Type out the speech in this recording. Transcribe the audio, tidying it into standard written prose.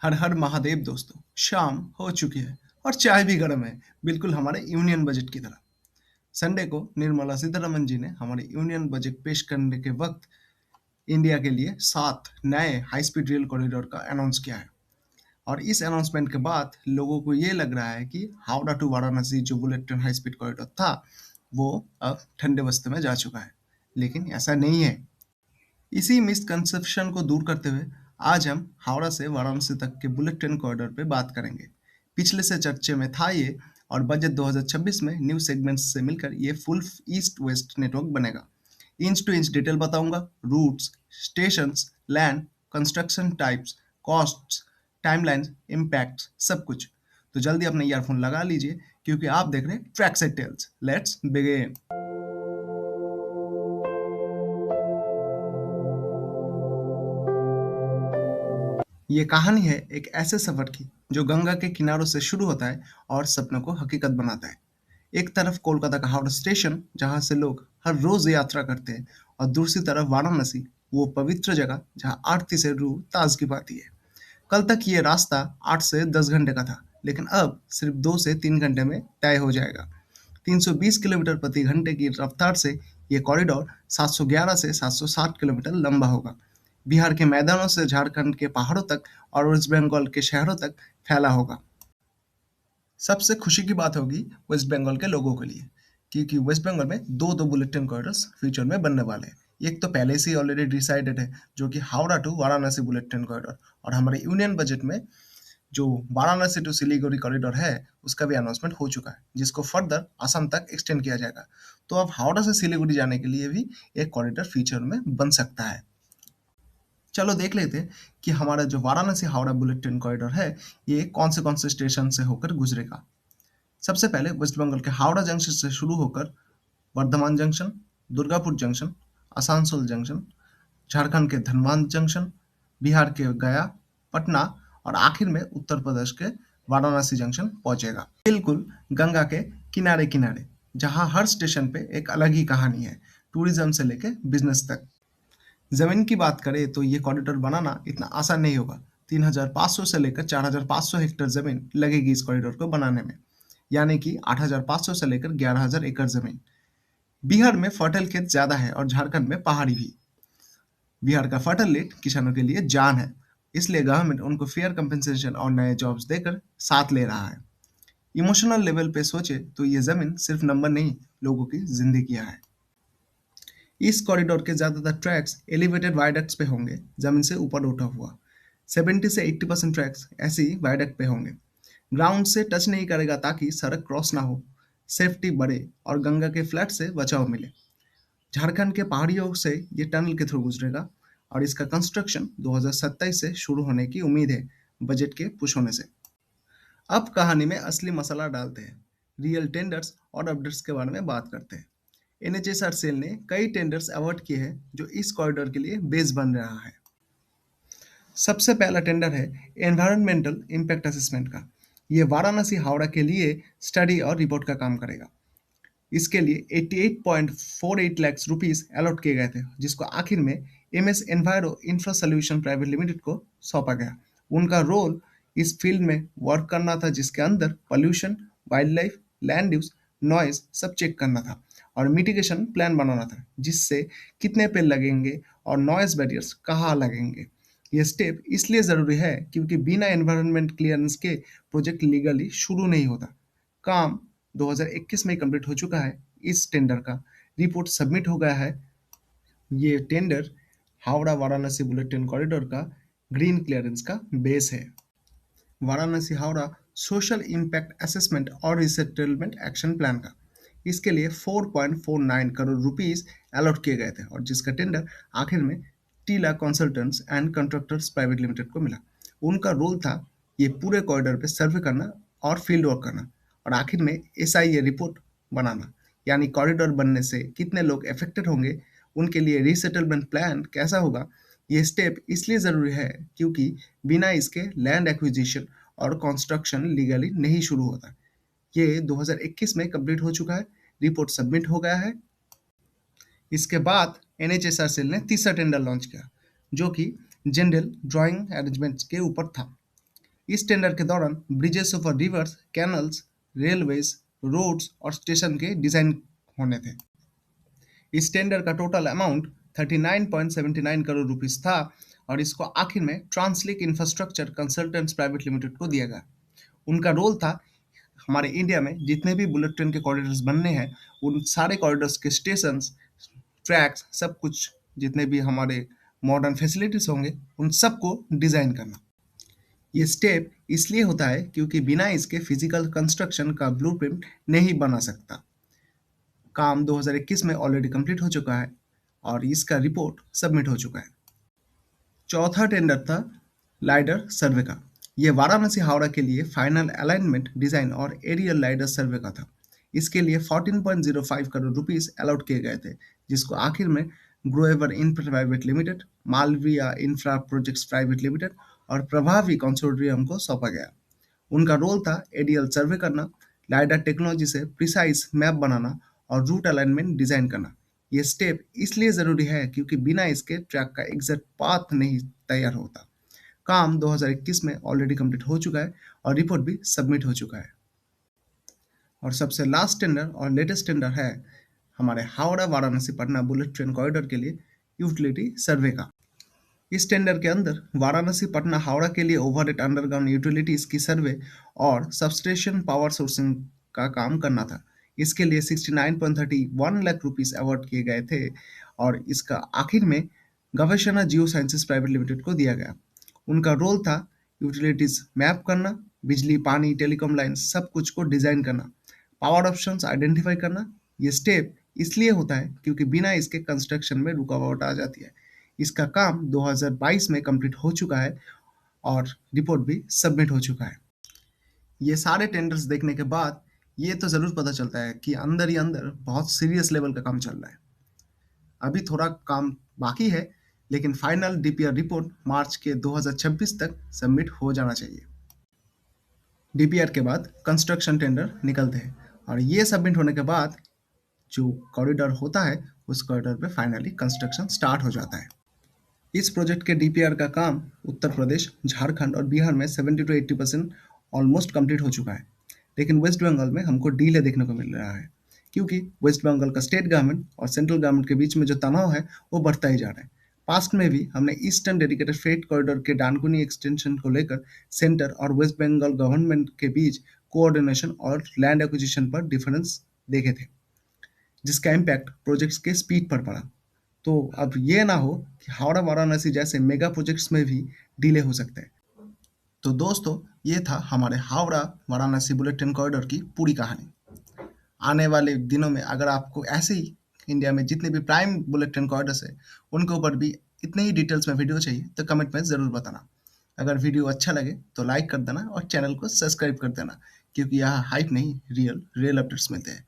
हर हर महादेव दोस्तों। शाम हो चुकी है और चाय भी गर्म है, बिल्कुल हमारे यूनियन बजट की तरह। संडे को निर्मला सीतारमन जी ने हमारे यूनियन बजट पेश करने के वक्त इंडिया के लिए 7 नए हाई स्पीड रेल कॉरिडोर का अनाउंस किया है। और इस अनाउंसमेंट के बाद लोगों को ये लग रहा है कि हावड़ा टू वाराणसी जो bullet train high speed corridor था, वो अब ठंडे बस्ते में जा चुका है। लेकिन ऐसा नहीं है। इसी मिसकंसेप्शन को दूर करते हुए आज हम हावड़ा से वाराणसी तक के बुलेट ट्रेन कॉरिडोर पे बात करेंगे। पिछले से चर्चे में था ये, और बजट 2026 में न्यू सेगमेंट्स से मिलकर ये फुल ईस्ट वेस्ट नेटवर्क बनेगा। इंच टू इंच डिटेल बताऊंगा, routes, stations, land, construction types, costs, timelines, impacts, सब कुछ। तो जल्दी अपने ईयरफोन लगा लीजिए, क्योंकि आप देख रहे हैं Tracks and Tales. Let's begin. ये कहानी है एक ऐसे सफर की जो गंगा के किनारों से शुरू होता है और सपनों को हकीकत बनाता है। एक तरफ कोलकाता का हावड़ा स्टेशन, जहाँ से लोग हर रोज यात्रा करते हैं, और दूसरी तरफ वाराणसी, वो पवित्र जगह जहाँ आरती से रूह ताजगी पाती है। कल तक ये रास्ता 8 से 10 घंटे का था, लेकिन अब सिर्फ 2 से 3 घंटे में तय हो जाएगा। 320 किलोमीटर प्रति घंटे की रफ्तार से ये कॉरिडोर 711 से 760 किलोमीटर लंबा होगा। बिहार के मैदानों से झारखंड के पहाड़ों तक और वेस्ट बंगाल के शहरों तक फैला होगा। सबसे खुशी की बात होगी वेस्ट बंगाल के लोगों के लिए, क्योंकि वेस्ट बंगाल में दो दो बुलेट ट्रेन कॉरिडोर्स फ्यूचर में बनने वाले हैं। एक तो पहले से ही ऑलरेडी डिसाइडेड है, जो कि Howrah to Varanasi bullet train corridor, और हमारे यूनियन बजट में जो वाराणसी टू सिलीगुड़ी कॉरिडोर है, उसका भी अनाउंसमेंट हो चुका है, जिसको फर्दर असम तक एक्सटेंड किया जाएगा। तो अब हावड़ा से सिलीगुड़ी जाने के लिए भी एक कॉरिडोर फ्यूचर में बन सकता है। चलो देख लेते हैं कि हमारा जो Varanasi Howrah bullet train corridor है, ये कौन से स्टेशन से होकर गुजरेगा। सबसे पहले वेस्ट बंगाल के हावड़ा जंक्शन से शुरू होकर Bardhaman junction, Durgapur junction, Asansol junction, Jharkhand के धनबाद जंक्शन, बिहार के गया, पटना, और आखिर में उत्तर प्रदेश के वाराणसी जंक्शन पहुंचेगा। बिल्कुल गंगा के किनारे किनारे, जहां हर स्टेशन पे एक अलग ही कहानी है, टूरिज्म से लेके बिजनेस तक। जमीन की बात करें तो ये कॉरिडोर बनाना इतना आसान नहीं होगा। 3,500 से लेकर 4,500 हेक्टेयर जमीन लगेगी इस कॉरिडोर को बनाने में, यानी कि 8,500 से लेकर 11,000 एकड़ जमीन। बिहार में फर्टाइल खेत ज्यादा है और झारखंड में पहाड़ी भी। बिहार का फर्टाइल लैंड किसानों के लिए जान है, इसलिए गवर्नमेंट उनको फेयर कंपनसेशन और नए जॉब्स देकर साथ ले रहा है। इमोशनल लेवल पे सोचे तो ये जमीन सिर्फ नंबर नहीं, लोगों की जिंदगियां है। इस कॉरिडोर के ज्यादातर ट्रैक्स एलिवेटेड वायडक्ट्स पे होंगे, जमीन से ऊपर उठा हुआ। 70 से 80% ट्रैक्स ऐसे ही वायडक्ट पे होंगे, ग्राउंड से टच नहीं करेगा ताकि सड़क क्रॉस ना हो, सेफ्टी बढ़े और गंगा के फ्लड से बचाव मिले। झारखंड के पहाड़ियों से ये टनल के थ्रू गुजरेगा, और इसका कंस्ट्रक्शन 2027 से शुरू होने की उम्मीद है, बजट के पुश होने से। अब कहानी में असली मसाला डालते हैं, रियल टेंडर्स और अपडेट्स के बारे में बात करते हैं। एनएचएसआर सेल ने कई टेंडर्स अवार्ड किए हैं जो इस कॉरिडोर के लिए बेस बन रहा है। सबसे पहला टेंडर है एनवायरमेंटल इम्पैक्ट असेसमेंट का। ये वाराणसी हावड़ा के लिए स्टडी और रिपोर्ट का काम करेगा। इसके लिए 88.48 लाख रुपीस अलॉट किए गए थे, जिसको आखिर में MS enviro infra solution private limited को सौंपा गया। उनका रोल इस फील्ड में वर्क करना था, जिसके अंदर pollution, wild life, land use, noise सब चेक करना था, और मिटिगेशन प्लान बनाना था, जिससे कितने पेड़ लगेंगे और नॉइज बैरियर्स कहाँ लगेंगे। ये स्टेप इसलिए ज़रूरी है क्योंकि बिना एनवायरनमेंट क्लियरेंस के प्रोजेक्ट लीगली शुरू नहीं होता। काम 2021 में कंप्लीट हो चुका है। इस टेंडर का रिपोर्ट सबमिट हो गया है। ये tender Howrah Varanasi bullet train corridor का ग्रीन क्लियरेंस का बेस है। Varanasi Howrah social impact assessment और रिसेटलमेंट एक्शन प्लान का, इसके लिए 4.49 करोड़ रुपीस अलॉट किए गए थे, और जिसका टेंडर आखिर में टीला consultants and contractors private limited को मिला। उनका रोल था ये पूरे कॉरिडोर पे सर्वे करना और फील्ड वर्क करना, और आखिर में एसआईए रिपोर्ट बनाना, यानी कॉरिडोर बनने से कितने लोग अफेक्टेड होंगे, उनके लिए रीसेटलमेंट प्लान कैसा होगा। ये स्टेप इसलिए ज़रूरी है क्योंकि बिना इसके लैंड एक्विजिशन और कंस्ट्रक्शन लीगली नहीं शुरू होता। ये 2021 में कंप्लीट हो चुका है, रिपोर्ट सबमिट हो गया है। इसके बाद एनएचएसआर सेल ने तीसरा टेंडर लॉन्च किया, जो कि जनरल ड्राइंग अरेंजमेंट्स के ऊपर था। इस टेंडर के दौरान bridges over rivers, canals, railways, roads और स्टेशन के डिजाइन होने थे। इस टेंडर का टोटल अमाउंट 39.79 करोड़ रुपीस था और इसको आखिर में TransLink infrastructure consultants private limited को दिया गया। उनका रोल था हमारे इंडिया में जितने भी बुलेट ट्रेन के कॉरिडोर्स बनने हैं उन सारे कॉरिडोर्स के स्टेशन, ट्रैक्स, सब कुछ जितने भी हमारे मॉडर्न फैसिलिटीज होंगे उन सबको डिजाइन करना। ये स्टेप इसलिए होता है क्योंकि बिना इसके फिजिकल कंस्ट्रक्शन का ब्लूप्रिंट नहीं बना सकता। काम 2021 में ऑलरेडी कंप्लीट हो चुका है और इसका रिपोर्ट सबमिट हो चुका है। चौथा टेंडर था लाइडर सर्वे का। ये वाराणसी हावड़ा के लिए फाइनल अलाइनमेंट, डिजाइन और एरियल लाइडर सर्वे का था। इसके लिए 14.05 करोड़ रुपीस अलॉट किए गए थे, जिसको आखिर में ग्रोएवर infra private limited, Malviya infra projects private limited और प्रभावी कंसोर्टियम को सौंपा गया। उनका रोल था एडीएल सर्वे करना, लाइडर टेक्नोलॉजी से प्रिसाइज मैप बनाना और रूट अलाइनमेंट डिजाइन करना। ये स्टेप इसलिए जरूरी है क्योंकि बिना इसके ट्रैक का एग्जैक्ट पाथ नहीं तैयार होता। काम 2021 में ऑलरेडी कंप्लीट हो चुका है और रिपोर्ट भी सबमिट हो चुका है। और सबसे लास्ट टेंडर और लेटेस्ट टेंडर है हमारे Howrah Varanasi Patna bullet train corridor के लिए यूटिलिटी सर्वे का। इस टेंडर के अंदर वाराणसी पटना हावड़ा के लिए ओवरहेड अंडरग्राउंड यूटिलिटीज की सर्वे और सबस्टेशन पावर सोर्सिंग का काम करना था। इसके लिए 69.31 लाख रुपीस अवार्ड किए गए थे और इसका आखिर में गवेषणा जियो साइंसेस प्राइवेट लिमिटेड को दिया गया। उनका रोल था यूटिलिटीज मैप करना, बिजली, पानी, टेलीकॉम लाइन सब कुछ को डिजाइन करना, पावर ऑप्शंस आइडेंटिफाई करना। ये स्टेप इसलिए होता है क्योंकि बिना इसके कंस्ट्रक्शन में रुकावट आ जाती है। इसका काम 2022 में कंप्लीट हो चुका है और रिपोर्ट भी सबमिट हो चुका है। ये सारे टेंडर्स देखने के बाद ये तो ज़रूर पता चलता है कि अंदर ही अंदर बहुत सीरियस लेवल का काम चल रहा है। अभी थोड़ा काम बाकी है, लेकिन फाइनल डीपीआर रिपोर्ट मार्च के 2026 तक सबमिट हो जाना चाहिए। डीपीआर के बाद कंस्ट्रक्शन टेंडर निकलते हैं और ये सबमिट होने के बाद जो कॉरिडोर होता है उस कॉरिडोर पे फाइनली कंस्ट्रक्शन स्टार्ट हो जाता है। इस प्रोजेक्ट के डीपीआर का काम उत्तर प्रदेश, झारखंड और बिहार में 70 to 80% ऑलमोस्ट कंप्लीट हो चुका है, लेकिन वेस्ट बंगाल में हमको डीले देखने को मिल रहा है क्योंकि वेस्ट बंगाल का स्टेट गवर्नमेंट और सेंट्रल गवर्नमेंट के बीच में जो तनाव है वो बढ़ता ही जा रहा है। पास्ट में भी हमने ईस्टर्न डेडिकेटेड फ्रेट कॉरिडोर के डानकुनी एक्सटेंशन को लेकर सेंटर और वेस्ट बंगाल गवर्नमेंट के बीच कोऑर्डिनेशन और लैंड एक्विजिशन पर डिफरेंस देखे थे, जिसका इम्पैक्ट प्रोजेक्ट्स के स्पीड पर पड़ा। तो अब ये ना हो कि हावड़ा वाराणसी जैसे मेगा प्रोजेक्ट्स में भी डिले हो सकता है। तो दोस्तों, ये था हमारे Howrah Varanasi bullet train corridor की पूरी कहानी। आने वाले दिनों में अगर आपको ऐसे ही इंडिया में जितने भी प्राइम बुलेट ट्रेन कॉरिडोर्स है उनके ऊपर भी इतने ही डिटेल्स में वीडियो चाहिए तो कमेंट में ज़रूर बताना। अगर वीडियो अच्छा लगे तो लाइक कर देना और चैनल को सब्सक्राइब कर देना, क्योंकि यहाँ हाइप नहीं, रियल अपडेट्स मिलते हैं।